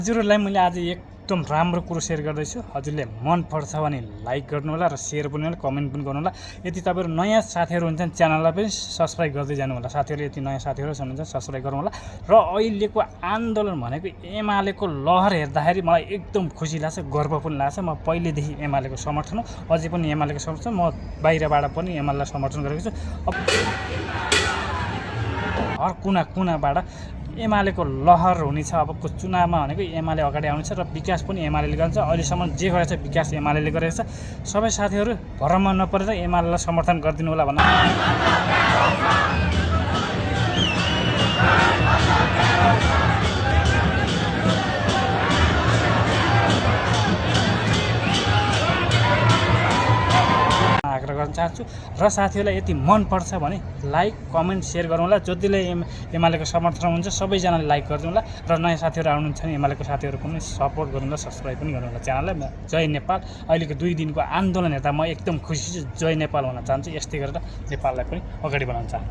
हजुरहरूलाई मैले आज एकदम राम्रो कुरो सेयर गर्दैछु। हजुरले मन पर्छ भने लाइक गर्नु होला र सेयर पनि होला, कमेन्ट पनि गर्नु होला। यदि तपाईँहरू नयाँ साथीहरू हुन्छन् च्यानललाई पनि सब्स्क्राइब गर्दै जानु होला। साथीहरू यति नयाँ साथीहरू हुनुहुन्छ सब्स्क्राइब गर्नु होला। र अहिलेको आन्दोलन भनेको एमालेको लहर हेर्दाखेरि मलाई एकदम खुसी लाग्छ, गर्व पनि लाग्छ। म पहिलेदेखि एमालेको समर्थन हो, अझै पनि एमालेको समर्थन। म बाहिरबाट पनि एमालेलाई समर्थन गरेको छु। हर कुना कुनाबाट एमालेको लहर हुनेछ। अबको चुनावमा भनेको एमाले अगाडि आउनेछ र विकास पनि एमालेले गर्छ। अहिलेसम्म जे गरेछ विकास एमालेले गरेको छ। सबै साथीहरू भरमा नपरेर एमालेलाई समर्थन गरिदिनु होला भन्न आग्रह गर्न चाहन्छु। र साथीहरूलाई यति मनपर्छ भने लाइक कमेन्ट सेयर गर्नु होला। जतिले एमालेको समर्थन हुन्छ सबैजनाले लाइक गरिदिनु होला। र नयाँ साथीहरू आउनुहुन्छ भने एमालेको साथीहरू पनि सपोर्ट गर्नु होला, सब्स्क्राइब पनि गर्नु होला च्यानललाई। जय नेपाल। अहिलेको 2 दिनको आन्दोलन हेर्दा म एकदम खुसी छु। जय नेपाल भन्न चाहन्छु। यस्तै गरेर नेपाललाई पनि अगाडि बढाउन चाहन्छु।